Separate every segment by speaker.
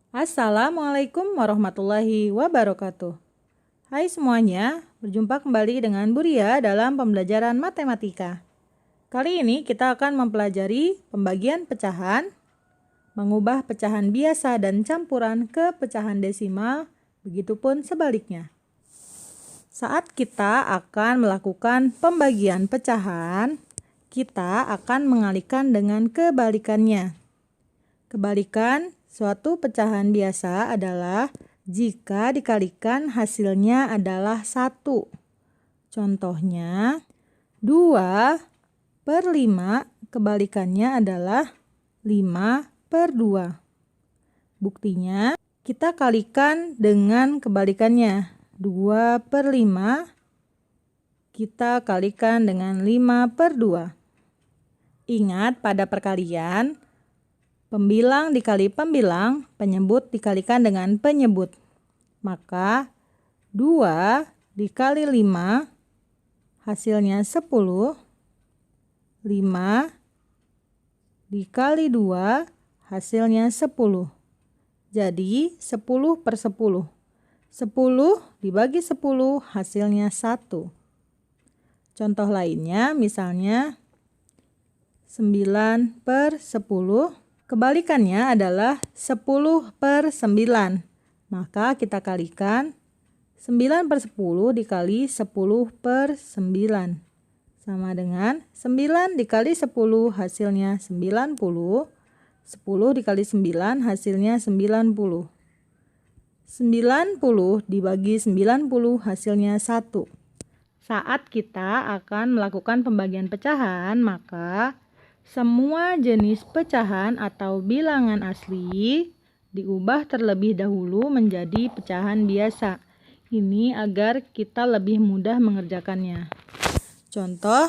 Speaker 1: Assalamualaikum warahmatullahi wabarakatuh. Hai semuanya, berjumpa kembali dengan Bu Ria dalam pembelajaran matematika. Kali ini kita akan mempelajari pembagian pecahan, mengubah pecahan biasa dan campuran ke pecahan desimal, begitupun sebaliknya. Saat kita akan melakukan pembagian pecahan, kita akan mengalihkan dengan kebalikannya. Kebalikan suatu pecahan biasa adalah jika dikalikan hasilnya adalah 1. Contohnya 2/5 kebalikannya adalah 5/2. Buktinya kita kalikan dengan kebalikannya. 2/5 kita kalikan dengan 5/2. Ingat pada perkalian, pembilang dikali pembilang, penyebut dikalikan dengan penyebut. Maka 2 dikali 5 hasilnya 10. 5 dikali 2 hasilnya 10. Jadi 10/10. 10 dibagi 10 hasilnya 1. Contoh lainnya misalnya 9/10. Kebalikannya adalah 10/9. Maka kita kalikan 9/10 dikali 10/9. Sama dengan 9 dikali 10 hasilnya 90. 10 dikali 9 hasilnya 90. 90 dibagi 90 hasilnya 1. Saat kita akan melakukan pembagian pecahan, maka semua jenis pecahan atau bilangan asli diubah terlebih dahulu menjadi pecahan biasa. Ini agar kita lebih mudah mengerjakannya. Contoh,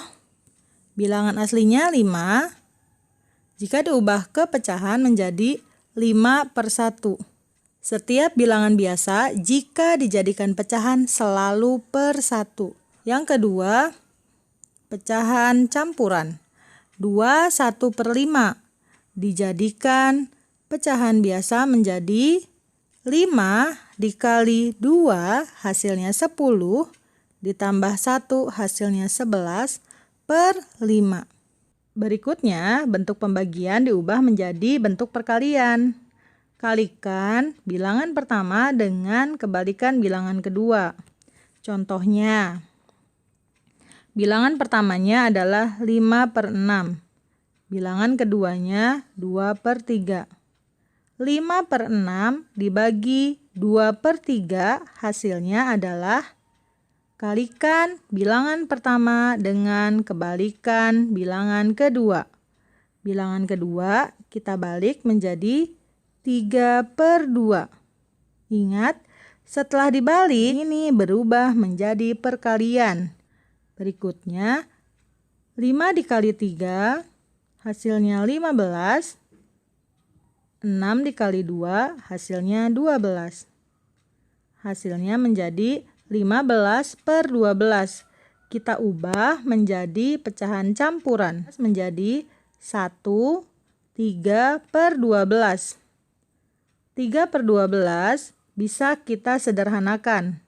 Speaker 1: bilangan aslinya 5. Jika diubah ke pecahan menjadi 5/1. Setiap bilangan biasa jika dijadikan pecahan selalu per 1. Yang kedua, pecahan campuran. 2/1/5 dijadikan pecahan biasa menjadi 5 dikali 2 hasilnya 10 ditambah 1 hasilnya 11/5. Berikutnya bentuk pembagian diubah menjadi bentuk perkalian. Kalikan bilangan pertama dengan kebalikan bilangan kedua. Contohnya, bilangan pertamanya adalah 5/6. Bilangan keduanya 2/3. 5/6 dibagi 2/3 hasilnya adalah kalikan bilangan pertama dengan kebalikan bilangan kedua. Bilangan kedua kita balik menjadi 3/2. Ingat, setelah dibalik ini berubah menjadi perkalian. Berikutnya 5 dikali 3 hasilnya 15. 6 dikali 2 hasilnya 12. Hasilnya menjadi 15/12. Kita ubah menjadi pecahan campuran menjadi 1 3/12. 3/12 bisa kita sederhanakan.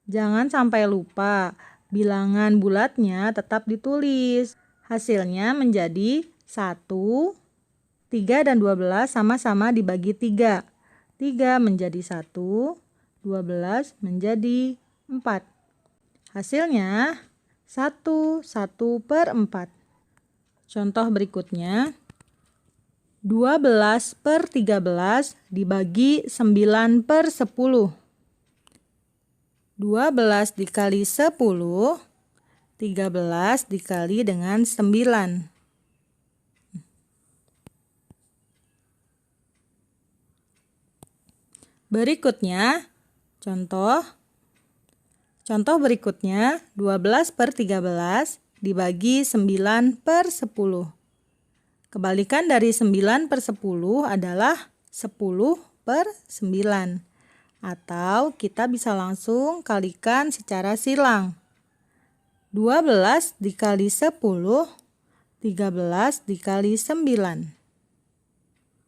Speaker 1: Jangan sampai lupa, bilangan bulatnya tetap ditulis. Hasilnya menjadi 1, 3 dan 12 sama-sama dibagi 3. 3 menjadi 1, 12 menjadi 4. Hasilnya 1/4. Contoh berikutnya, 12/13 dibagi 9/10. 12 dikali 10, 13 dikali dengan 9. Berikutnya, contoh berikutnya 12/13 dibagi 9/10. Kebalikan dari 9/10 adalah 10/9. Atau kita bisa langsung kalikan secara silang. 12 dikali 10, 13 dikali 9.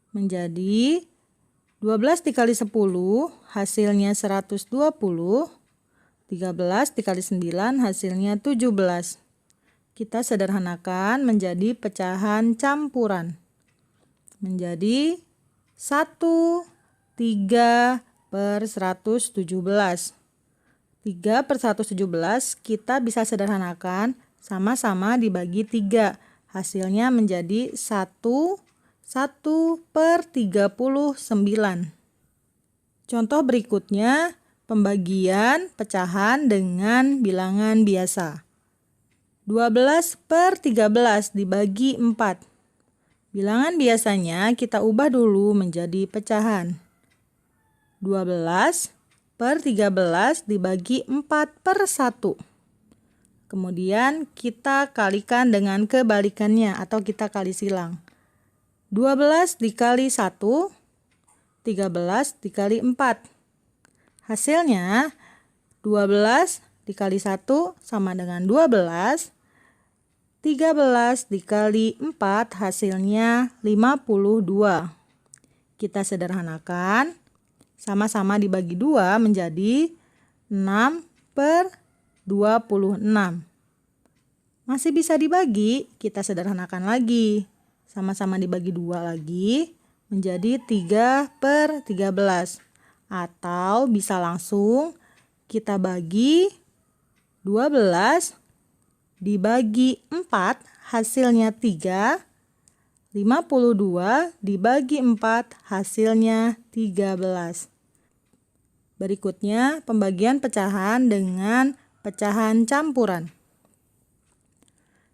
Speaker 1: Menjadi 12 dikali 10 hasilnya 120. 13 dikali 9 hasilnya 17. Kita sederhanakan menjadi pecahan campuran. Menjadi 1, 3 per 117. 3 per 117 kita bisa sederhanakan sama-sama dibagi 3. Hasilnya menjadi 1 per 39. Contoh berikutnya, pembagian pecahan dengan bilangan biasa. 12 per 13 dibagi 4. Bilangan biasanya kita ubah dulu menjadi pecahan. 12 per 13 dibagi 4 per 1. Kemudian kita kalikan dengan kebalikannya atau kita kali silang. 12 dikali 1, 13 dikali 4. Hasilnya 12 dikali 1 sama dengan 12. 13 dikali 4 hasilnya 52. Kita sederhanakan. Sama-sama dibagi 2 menjadi 6 per 26. Masih bisa dibagi, kita sederhanakan lagi. Sama-sama dibagi 2 lagi menjadi 3 per 13. Atau bisa langsung kita bagi 12 dibagi 4 hasilnya 3. 52 dibagi 4 hasilnya 13. Berikutnya pembagian pecahan dengan pecahan campuran.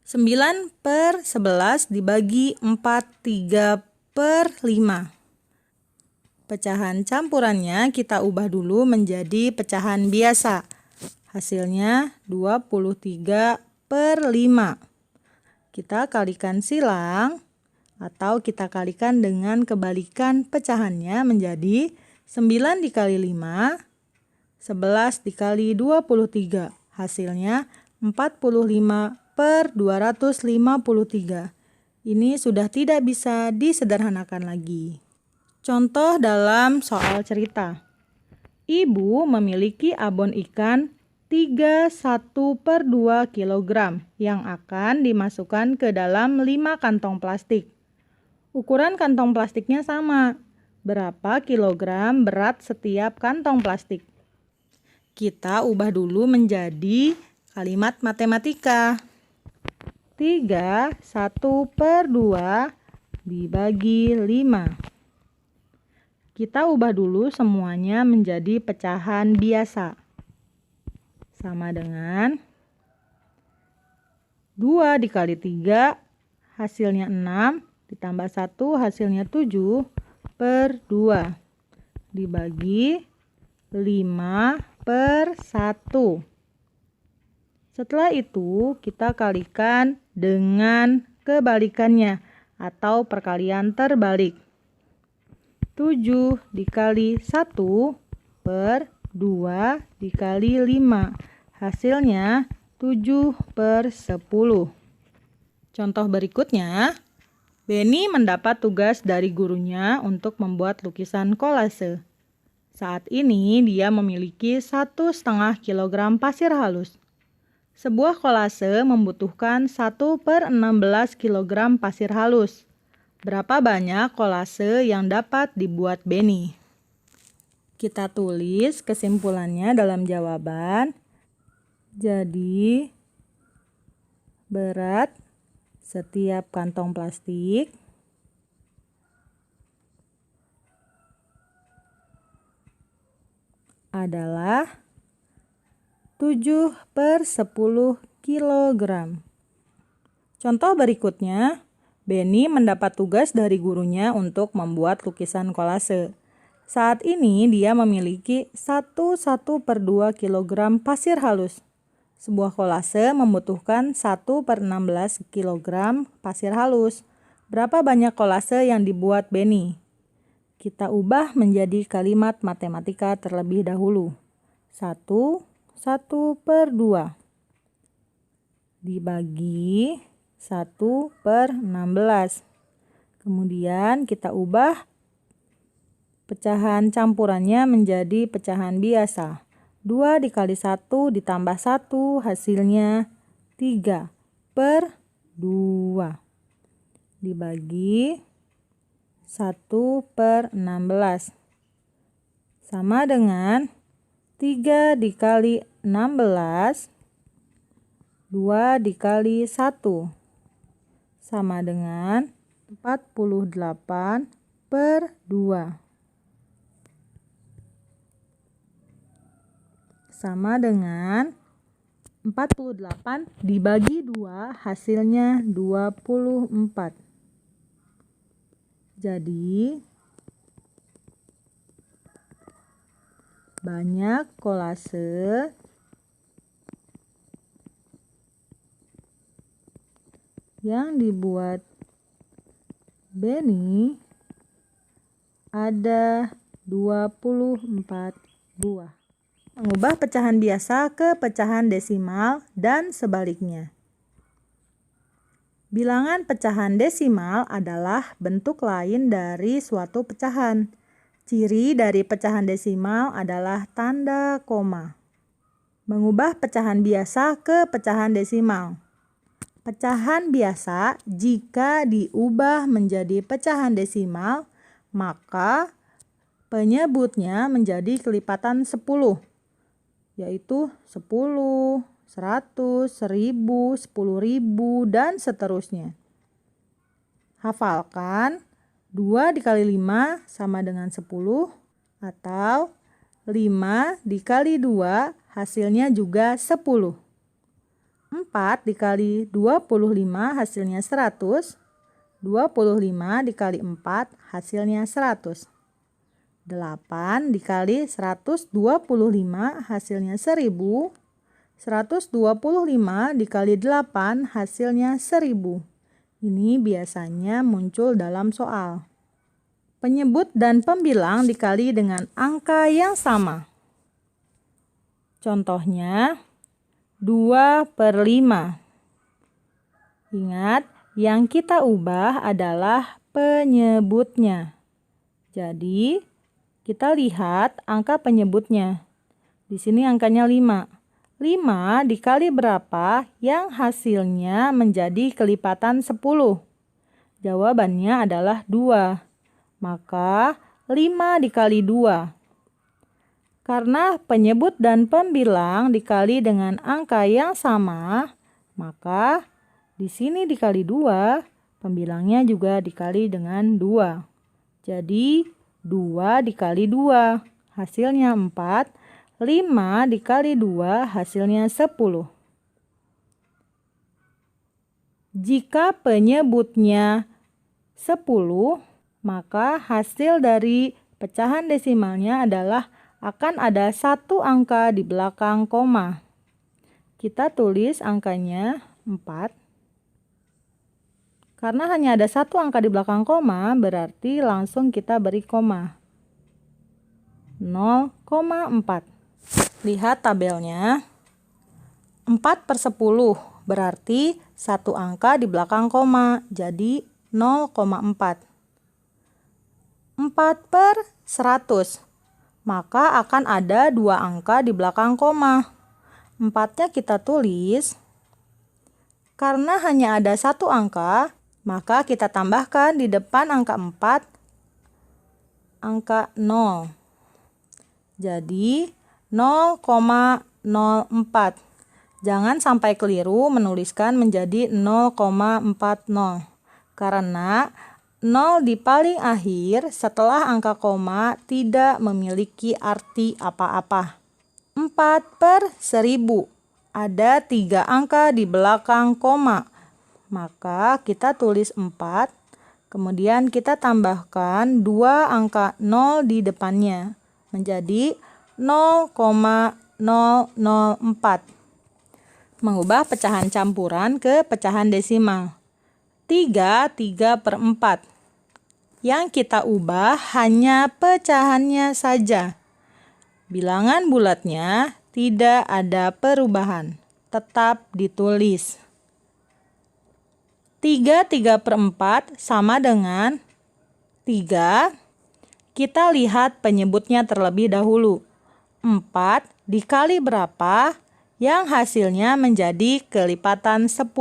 Speaker 1: 9 per 11 dibagi 4, 3 per 5. Pecahan campurannya kita ubah dulu menjadi pecahan biasa. Hasilnya 23 per 5. Kita kalikan silang atau kita kalikan dengan kebalikan pecahannya menjadi 9 dikali 5, 11 dikali 23. Hasilnya 45 per 253. Ini sudah tidak bisa disederhanakan lagi. Contoh dalam soal cerita. Ibu memiliki abon ikan 31/2 kg yang akan dimasukkan ke dalam 5 kantong plastik. Ukuran kantong plastiknya sama. Berapa kilogram berat setiap kantong plastik? Kita ubah dulu menjadi kalimat matematika. 1/2 dibagi 5. Kita ubah dulu semuanya menjadi pecahan biasa. Sama dengan 2 dikali 3 hasilnya 6 ditambah 1 hasilnya 7 per 2 dibagi 5 per 1. Setelah itu kita kalikan dengan kebalikannya atau perkalian terbalik. 7 dikali 1 per 2 dikali 5. Hasilnya 7 per 10. Contoh berikutnya, Benny mendapat tugas dari gurunya untuk membuat lukisan kolase. Saat ini dia memiliki 1,5 kg pasir halus. Sebuah kolase membutuhkan 1/16 kg pasir halus. Berapa banyak kolase yang dapat dibuat Benny? Kita tulis kesimpulannya dalam jawaban. Jadi, berat setiap kantong plastik adalah 7/10 kg. Contoh berikutnya, Benny mendapat tugas dari gurunya untuk membuat lukisan kolase. Saat ini dia memiliki 1/2 kg pasir halus. Sebuah kolase membutuhkan 1/16 kg pasir halus. Berapa banyak kolase yang dibuat Benny? Kita ubah menjadi kalimat matematika terlebih dahulu. 1/2 dibagi 1/16. Kemudian kita ubah pecahan campurannya menjadi pecahan biasa. 2 dikali 1 ditambah 1 hasilnya 3/2. Dibagi 1/16. Sama dengan 3 dikali 16. 2 dikali 1. Sama dengan 48/2. Sama dengan 48 dibagi 2 hasilnya 24. Jadi banyak kolase yang dibuat Beni ada 24 buah. Mengubah pecahan biasa ke pecahan desimal dan sebaliknya. Bilangan pecahan desimal adalah bentuk lain dari suatu pecahan. Ciri dari pecahan desimal adalah tanda koma. Mengubah pecahan biasa ke pecahan desimal. Pecahan biasa jika diubah menjadi pecahan desimal, maka penyebutnya menjadi kelipatan 10. Yaitu 10, 100, 1000, 10.000, dan seterusnya. Hafalkan 2 dikali 5 sama dengan 10, atau 5 dikali 2 hasilnya juga 10. 4 dikali 25 hasilnya 100. 25 dikali 4 hasilnya 100. 8 dikali 125 hasilnya 1000. 125 dikali 8 hasilnya 1000. Ini biasanya muncul dalam soal. Penyebut dan pembilang dikali dengan angka yang sama. Contohnya 2/5. Ingat, yang kita ubah adalah penyebutnya. Jadi kita lihat angka penyebutnya. Di sini angkanya 5. 5 dikali berapa yang hasilnya menjadi kelipatan 10? Jawabannya adalah 2. Maka 5 dikali 2. Karena penyebut dan pembilang dikali dengan angka yang sama, maka di sini dikali 2, pembilangnya juga dikali dengan 2. Jadi 2 dikali 2, hasilnya 4. 5 dikali 2, hasilnya 10. Jika penyebutnya 10, maka hasil dari pecahan desimalnya adalah akan ada 1 angka di belakang koma. Kita tulis angkanya 4. Karena hanya ada 1 angka di belakang koma, berarti langsung kita beri koma. 0,4. Lihat tabelnya. 4/10 berarti 1 angka di belakang koma, jadi 0,4. 4/100. Maka akan ada 2 angka di belakang koma. 4-nya kita tulis. Karena hanya ada 1 angka, maka kita tambahkan di depan angka 4 angka 0. Jadi 0,04. Jangan sampai keliru menuliskan menjadi 0,40. Karena 0 di paling akhir setelah angka koma tidak memiliki arti apa-apa. 4/1000. Ada 3 angka di belakang koma. Maka kita tulis 4. Kemudian kita tambahkan 2 angka 0 di depannya. Menjadi 0,004. Mengubah pecahan campuran ke pecahan desimal. 3/4. Yang kita ubah hanya pecahannya saja. Bilangan bulatnya tidak ada perubahan, tetap ditulis. 3/4 sama dengan 3. Kita lihat penyebutnya terlebih dahulu. 4 dikali berapa yang hasilnya menjadi kelipatan 10.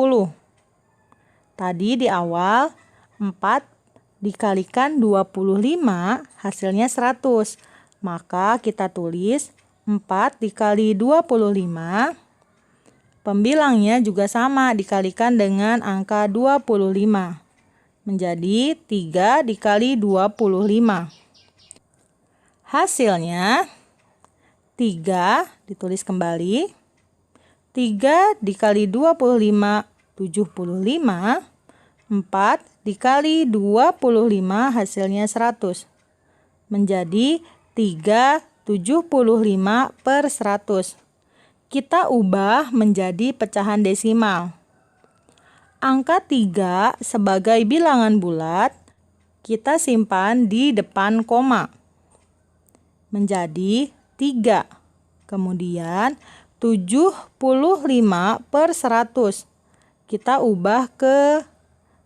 Speaker 1: Tadi di awal 4 dikalikan 25 hasilnya 100. Maka kita tulis 4 dikali 25. Pembilangnya juga sama dikalikan dengan angka 25. Menjadi 3 dikali 25. Hasilnya 3 ditulis kembali. 3 dikali 25, 75. 4 dikali 25 hasilnya 100. Menjadi 375 per 100. Kita ubah menjadi pecahan desimal. Angka 3 sebagai bilangan bulat, kita simpan di depan koma. Menjadi 3. Kemudian 75 per 100. Kita ubah ke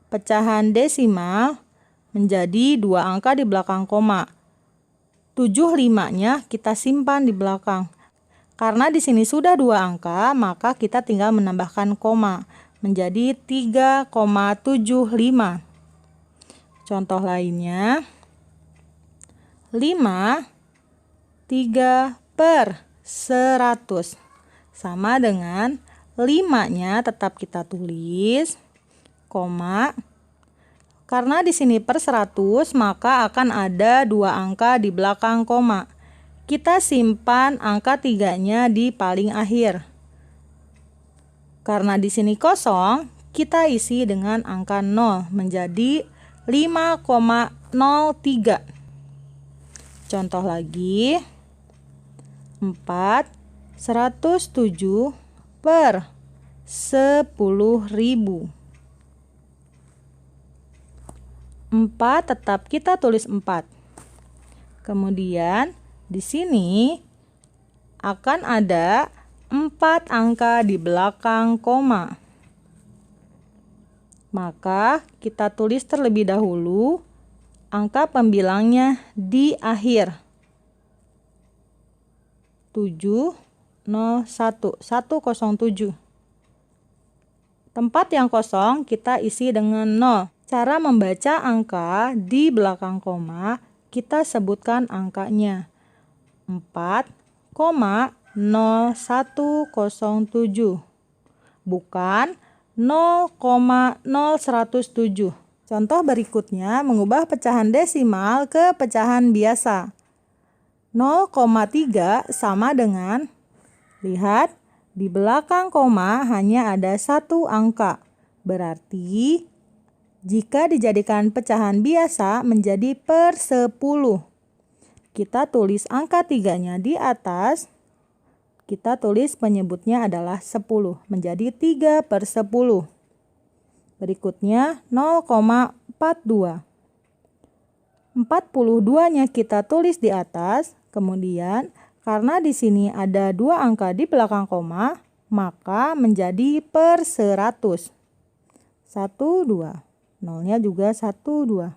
Speaker 1: pecahan desimal menjadi 2 angka di belakang koma. 75-nya kita simpan di belakang. Karena di sini sudah 2 angka, maka kita tinggal menambahkan koma menjadi 3,75. Contoh lainnya 5 3 per 100 sama dengan 5-nya tetap kita tulis koma. Karena di sini per 100, maka akan ada 2 angka di belakang koma. Kita simpan angka 3-nya di paling akhir. Karena di sini kosong, kita isi dengan angka 0 menjadi 5,03. Contoh lagi 4 107 per 10.000. 4 tetap kita tulis 4. Kemudian di sini akan ada 4 angka di belakang koma. Maka kita tulis terlebih dahulu angka pembilangnya di akhir. 701 107. Tempat yang kosong kita isi dengan 0. Cara membaca angka di belakang koma, kita sebutkan angkanya 4,0107, bukan 0,0107. Contoh berikutnya mengubah pecahan desimal ke pecahan biasa. 0,3 sama dengan, lihat, di belakang koma hanya ada 1 angka. Berarti jika dijadikan pecahan biasa menjadi per 10. Kita tulis angka 3-nya di atas. Kita tulis penyebutnya adalah 10. Menjadi 3 per 10. Berikutnya 0,42. 42-nya kita tulis di atas. Kemudian karena di sini ada 2 angka di belakang koma, maka menjadi per 100. 1, 2. 0-nya juga 1, 2.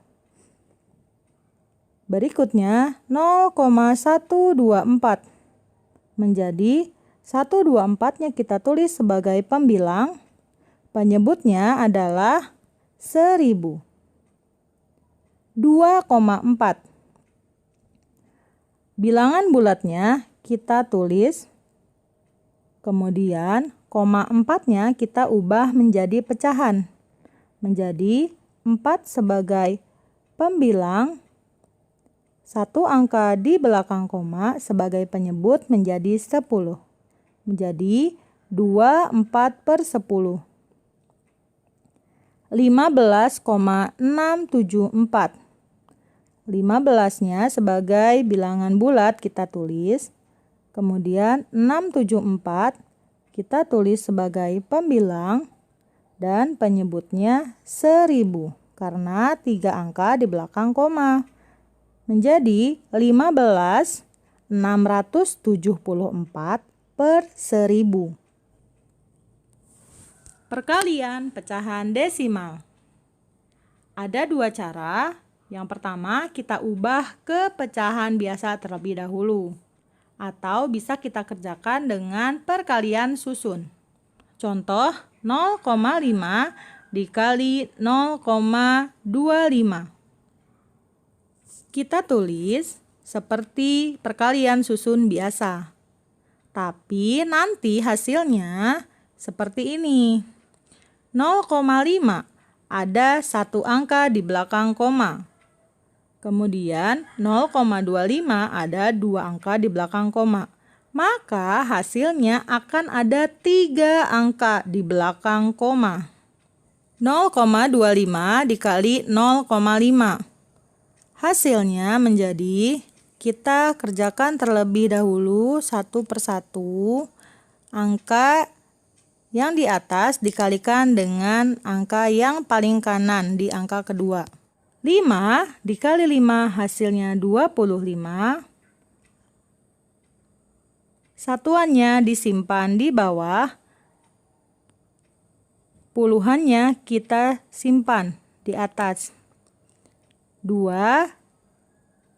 Speaker 1: Berikutnya 0,124. Menjadi 124-nya kita tulis sebagai pembilang. Penyebutnya adalah 1000. 2,4. Bilangan bulatnya kita tulis. Kemudian koma 4-nya kita ubah menjadi pecahan. Menjadi 4 sebagai pembilang, 1 angka di belakang koma sebagai penyebut menjadi 10. Menjadi 24 per 10. 15,674. 15-nya sebagai bilangan bulat kita tulis. Kemudian 674 kita tulis sebagai pembilang. Dan penyebutnya 1000 karena 3 angka di belakang koma. Menjadi 15.674 per 1000. Perkalian pecahan desimal. Ada 2 cara Yang pertama, kita ubah ke pecahan biasa terlebih dahulu. Atau bisa kita kerjakan dengan perkalian susun. Contoh, 0,5 dikali 0,25. Kita tulis seperti perkalian susun biasa. Tapi nanti hasilnya seperti ini. 0,5 ada satu angka di belakang koma. Kemudian 0,25 ada dua angka di belakang koma. Maka hasilnya akan ada 3 angka di belakang koma. 0,25 dikali 0,5. Hasilnya menjadi, kita kerjakan terlebih dahulu satu persatu. Angka yang di atas dikalikan dengan angka yang paling kanan di angka kedua. 5 dikali 5 hasilnya 25. Satuannya disimpan di bawah. Puluhannya kita simpan di atas. 2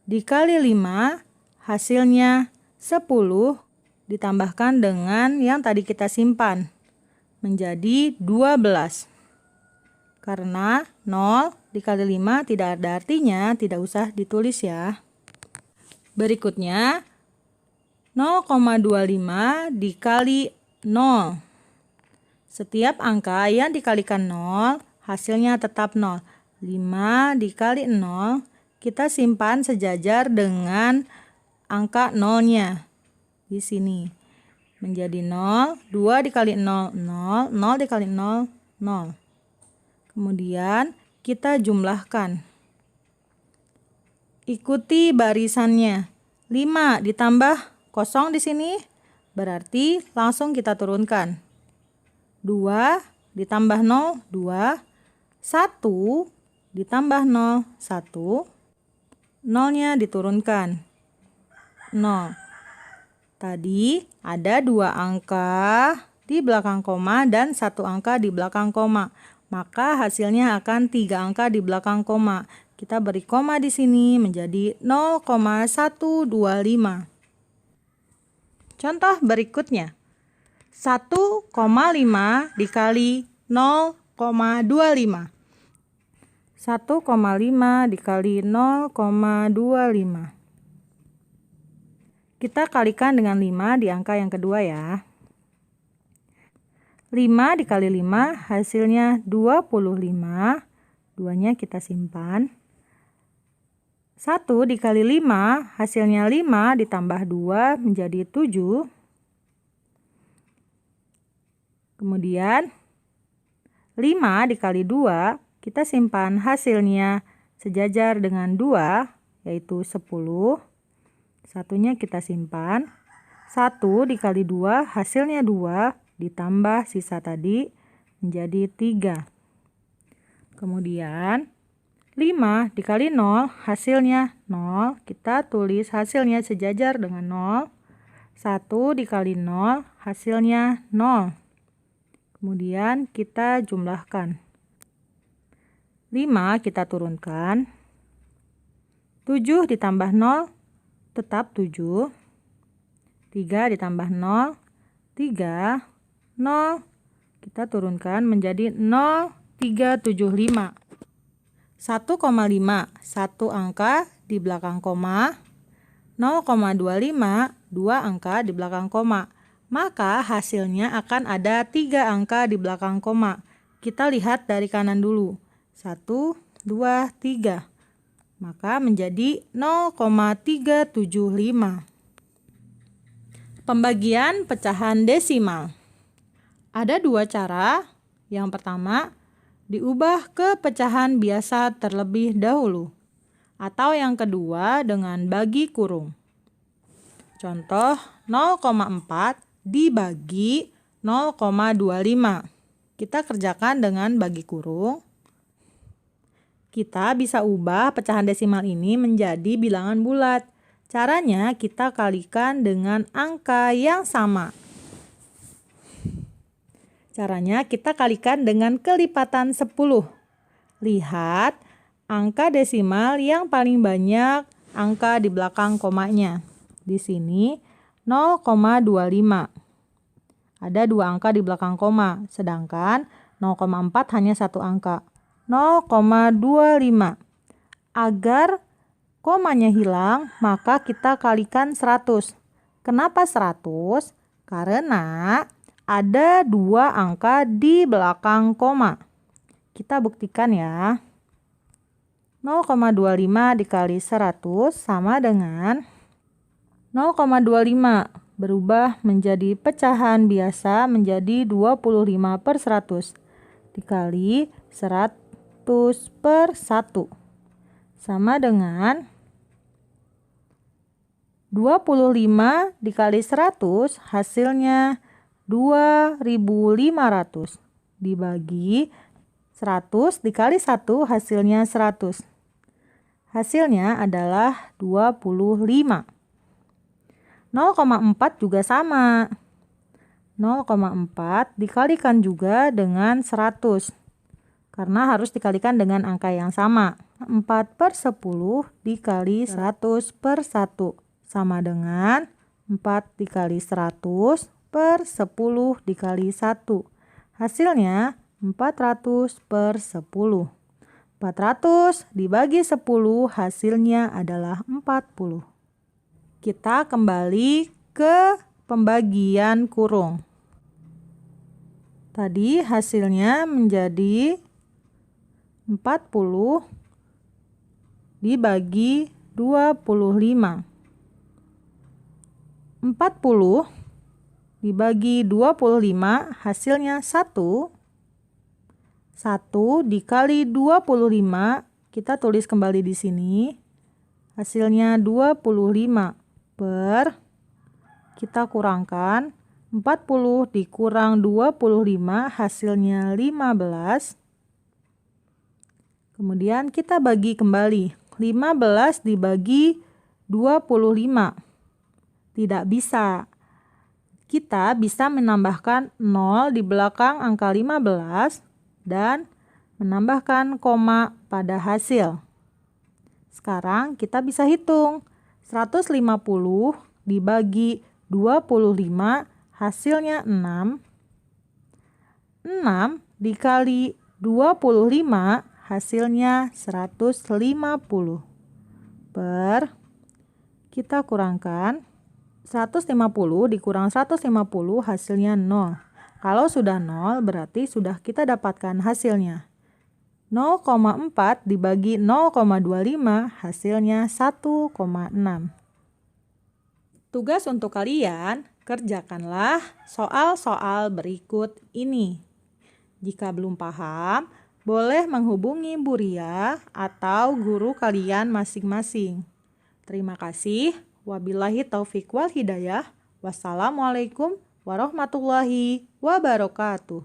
Speaker 1: dikali 5 hasilnya 10 ditambahkan dengan yang tadi kita simpan menjadi 12. Karena 0 dikali 5 tidak ada artinya, tidak usah ditulis ya. Berikutnya 0,25 dikali 0. Setiap angka yang dikalikan 0 hasilnya tetap 0. 5 dikali 0 kita simpan sejajar dengan angka 0-nya di sini. Menjadi 0, 2 dikali 0, 0, 0 dikali 0, 0. Kemudian kita jumlahkan. Ikuti barisannya. 5 ditambah kosong di sini berarti langsung kita turunkan. 2 ditambah 0, 2. 1 ditambah 0, 1. 0-nya diturunkan. 0. Tadi ada 2 angka di belakang koma dan 1 angka di belakang koma. Maka hasilnya akan 3 angka di belakang koma. Kita beri koma di sini menjadi 0,125. Contoh berikutnya. 1,5 dikali 0,25. 1,5 dikali 0,25. Kita kalikan dengan 5 di angka yang kedua ya. 5 dikali 5 hasilnya 25. 2-nya kita simpan. 1 dikali 5 hasilnya 5 ditambah 2 menjadi 7. Kemudian 5 dikali 2 kita simpan hasilnya sejajar dengan 2 yaitu 10. Satunya kita simpan. 1 dikali 2 hasilnya 2 ditambah sisa tadi menjadi 3. Kemudian 5 dikali 0 hasilnya 0. Kita tulis hasilnya sejajar dengan 0. 1 dikali 0 hasilnya 0. Kemudian kita jumlahkan. 5 kita turunkan. 7 ditambah 0 tetap 7. 3 ditambah 0, 3. 0 kita turunkan menjadi 0,375. 1,5 satu angka di belakang koma. 0,25 dua angka di belakang koma. Maka hasilnya akan ada 3 angka di belakang koma. Kita lihat dari kanan dulu. 1, 2, 3. Maka menjadi 0,375. Pembagian pecahan desimal. Ada 2 cara. Yang pertama, diubah ke pecahan biasa terlebih dahulu. Atau yang kedua dengan bagi kurung. Contoh 0,4 dibagi 0,25. Kita kerjakan dengan bagi kurung. Kita bisa ubah pecahan desimal ini menjadi bilangan bulat. Caranya kita kalikan dengan angka yang sama. Caranya kita kalikan dengan kelipatan 10. Lihat, angka desimal yang paling banyak angka di belakang komanya. Di sini 0,25. Ada 2 angka di belakang koma, sedangkan 0,4 hanya 1 angka. 0,25. Agar komanya hilang, maka kita kalikan 100. Kenapa 100? Karena ada 2 angka di belakang koma. Kita buktikan ya. 0,25 dikali 100 sama dengan 0,25 berubah menjadi pecahan biasa menjadi 25/100 dikali 100/1 sama dengan 25 dikali 100 hasilnya 2.500 dibagi 100 dikali 1 hasilnya 100. Hasilnya adalah 25. 0,4 juga sama. 0,4 dikalikan juga dengan 100. Karena harus dikalikan dengan angka yang sama. 4/10 dikali 100/1 sama dengan 4 dikali 100/10 dikali 1. Hasilnya 400/10. 400 dibagi 10 hasilnya adalah 40. Kita kembali ke pembagian kurung. Tadi hasilnya menjadi 40 dibagi 25. 40 dibagi 25 hasilnya 1. 1 dikali 25, kita tulis kembali di sini. Hasilnya 25 per, kita kurangkan, 40 dikurang 25 hasilnya 15. Kemudian kita bagi kembali. 15 dibagi 25. Tidak bisa. Kita bisa menambahkan 0 di belakang angka 15 dan menambahkan koma pada hasil. Sekarang kita bisa hitung. 150 dibagi 25 hasilnya 6. 6 dikali 25 hasilnya 150. Per, kita kurangkan. 150 dikurang 150 hasilnya 0. Kalau sudah 0 berarti sudah kita dapatkan hasilnya. 0,4 dibagi 0,25 hasilnya 1,6. Tugas untuk kalian, kerjakanlah soal-soal berikut ini. Jika belum paham, boleh menghubungi Bu Ria atau guru kalian masing-masing. Terima kasih. Wabillahi taufik wal hidayah. Wassalamualaikum warahmatullahi wabarakatuh.